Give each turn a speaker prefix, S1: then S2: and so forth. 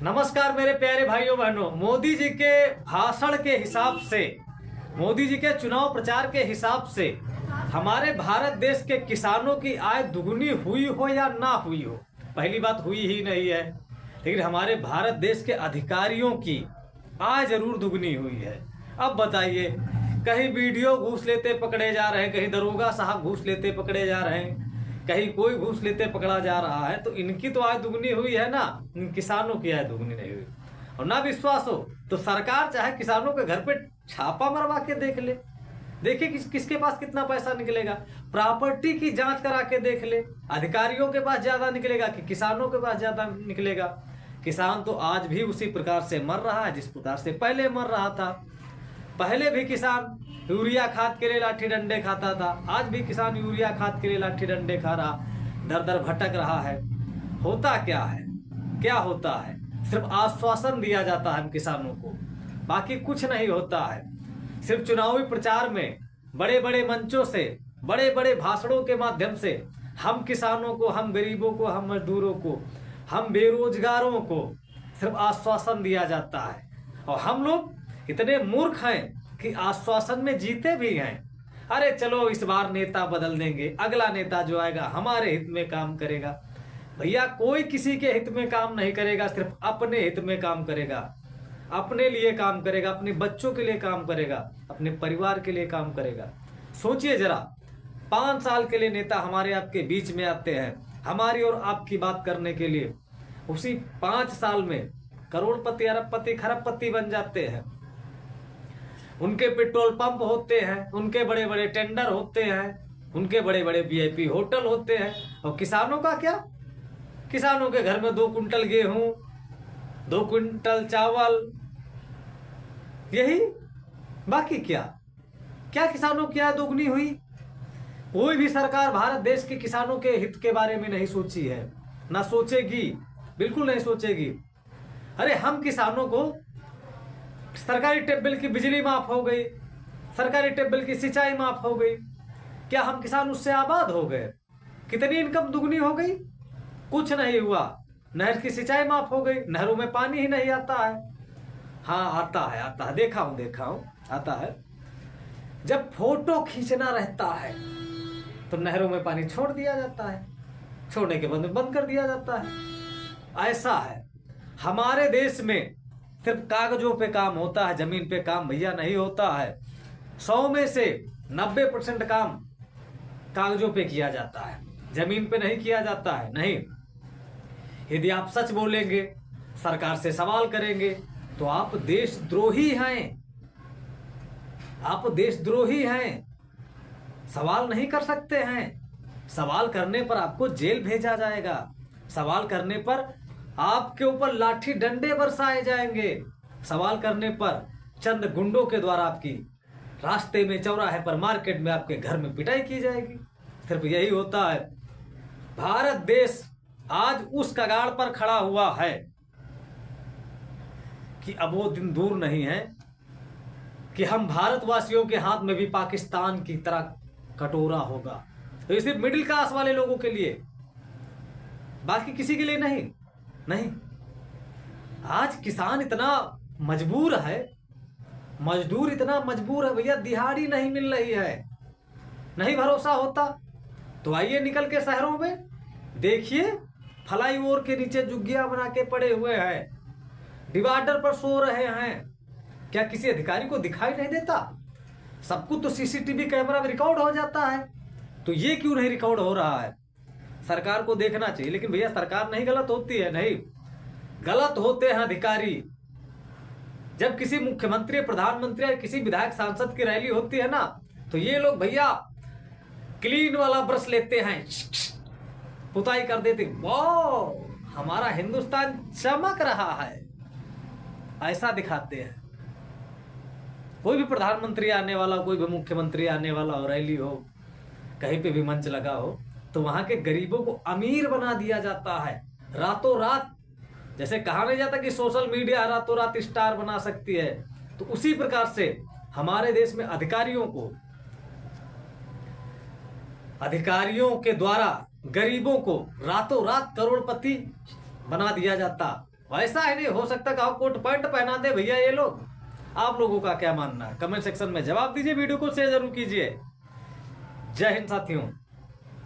S1: नमस्कार मेरे प्यारे भाइयों बहनों। मोदी जी के भाषण के हिसाब से, मोदी जी के चुनाव प्रचार के हिसाब से हमारे भारत देश के किसानों की आय दुगनी हुई हो या ना हुई हो, पहली बात हुई ही नहीं है। लेकिन हमारे भारत देश के अधिकारियों की आय जरूर दुगनी हुई है। अब बताइए, कहीं वीडियो घूस लेते पकड़े जा रहे हैं, कहीं दरोगा साहब घूस लेते पकड़े जा रहे हैं, कहीं कोई घूस लेते पकड़ा जा रहा है, तो इनकी तो आय दुगनी हुई है ना, इन किसानों की आय दुगनी नहीं हुई। और ना विश्वास हो तो सरकार चाहे किसानों के घर पे छापा मरवा के देख ले, देखिए किसके पास कितना पैसा निकलेगा। प्रॉपर्टी की जांच करा के देख ले, अधिकारियों के पास ज्यादा निकलेगा कि किसानों के पास ज्यादा निकलेगा। किसान तो आज भी उसी प्रकार से मर रहा है जिस प्रकार से पहले मर रहा था। पहले भी किसान यूरिया खाद के लिए लाठी डंडे खाता था, आज भी किसान यूरिया खाद के लिए लाठी डंडे खा रहा, दर दर भटक रहा है। होता क्या है, क्या होता है? सिर्फ आश्वासन दिया जाता है हम किसानों को, बाकी कुछ नहीं होता है। सिर्फ चुनावी प्रचार में बड़े बड़े मंचों से, बड़े बड़े भाषणों के माध्यम से हम किसानों को, हम गरीबों को, हम मजदूरों को, हम बेरोजगारों को सिर्फ आश्वासन दिया जाता है। और हम लोग इतने मूर्ख हैं कि आश्वासन में जीते भी हैं। अरे चलो इस बार नेता बदल देंगे, अगला नेता जो आएगा हमारे हित में काम करेगा। भैया कोई किसी के हित में काम नहीं करेगा, सिर्फ अपने हित में काम करेगा, अपने लिए काम करेगा, अपने बच्चों के लिए काम करेगा, अपने परिवार के लिए काम करेगा। सोचिए जरा, 5 साल के लिए नेता हमारे आपके बीच में आते हैं हमारी और आपकी बात करने के लिए, उसी 5 साल में करोड़पति, अरबपति, खरबपति बन जाते हैं। उनके पेट्रोल पंप होते हैं, उनके बड़े बड़े टेंडर होते हैं, उनके बड़े बड़े वीआईपी होटल होते हैं। और किसानों का क्या? किसानों के घर में 2 कुंटल गेहूं, 2 कुंटल चावल, यही, बाकी क्या? क्या किसानों की आय दोगुनी हुई? कोई भी सरकार भारत देश के किसानों के हित के बारे में नहीं सोची है, ना सोचेगी, बिल्कुल नहीं सोचेगी। अरे हम किसानों को सरकारी टेबल की बिजली माफ हो गई, सरकारी टेबल की सिंचाई माफ हो गई, क्या हम किसान उससे आबाद हो गए? कितनी इनकम दुगनी हो गई? कुछ नहीं हुआ। नहर की सिंचाई माफ हो गई, नहरों में पानी ही नहीं आता है। हाँ आता है, आता है, देखा हूं आता है। जब फोटो खींचना रहता है तो नहरों में पानी छोड़ दिया जाता है, छोड़ने के बाद में बंद कर दिया जाता है। ऐसा है हमारे देश में, सिर्फ कागजों पे काम होता है, जमीन पे काम भैया नहीं होता है। 100 में से 90% काम कागजों पे किया जाता है, जमीन पे नहीं किया जाता है। नहीं, यदि आप सच बोलेंगे, सरकार से सवाल करेंगे, तो आप देशद्रोही हैं, आप देशद्रोही हैं। सवाल नहीं कर सकते हैं, सवाल करने पर आपको जेल भेजा जाएगा, सवाल करने पर आपके ऊपर लाठी डंडे बरसाए जाएंगे, सवाल करने पर चंद गुंडों के द्वारा आपकी रास्ते में, चौराहे पर, मार्केट में, आपके घर में पिटाई की जाएगी। सिर्फ यही होता है। भारत देश आज उस कगार पर खड़ा हुआ है कि अब वो दिन दूर नहीं है कि हम भारतवासियों के हाथ में भी पाकिस्तान की तरह कटोरा होगा। तो ये सिर्फ मिडिल क्लास वाले लोगों के लिए, बाकी किसी के लिए नहीं। नहीं, आज किसान इतना मजबूर है, मजदूर इतना मजबूर है भैया, दिहाड़ी नहीं मिल रही है। नहीं भरोसा होता तो आइए निकल के शहरों में देखिए, फ्लाईओवर के नीचे झुग्गियां बना के पड़े हुए हैं, डिवाइडर पर सो रहे हैं। क्या किसी अधिकारी को दिखाई नहीं देता? सब कुछ तो सीसीटीवी कैमरा में रिकॉर्ड हो जाता है, तो ये क्यों नहीं रिकॉर्ड हो रहा है? सरकार को देखना चाहिए। लेकिन भैया सरकार नहीं गलत होती है, नहीं, गलत होते हैं अधिकारी। जब किसी मुख्यमंत्री, प्रधानमंत्री या किसी विधायक, सांसद की रैली होती है ना, तो ये लोग भैया क्लीन वाला ब्रश लेते हैं, पुताई कर देते, वाह हमारा हिंदुस्तान चमक रहा है, ऐसा दिखाते हैं। कोई भी प्रधानमंत्री आने वाला, कोई भी मुख्यमंत्री आने वाला हो, रैली हो, कहीं पे भी मंच लगा हो, तो वहां के गरीबों को अमीर बना दिया जाता है रातों रात। जैसे कहा नहीं जाता कि सोशल मीडिया रातों रात स्टार बना सकती है, तो उसी प्रकार से हमारे देश में अधिकारियों के द्वारा गरीबों को रातों रात करोड़पति बना दिया जाता। वैसा ही नहीं हो सकता कि कोट पैंट पहना दे भैया ये लोग। आप लोगों का क्या मानना है कमेंट सेक्शन में जवाब दीजिए, वीडियो को शेयर जरूर कीजिए। जय हिंद साथियों।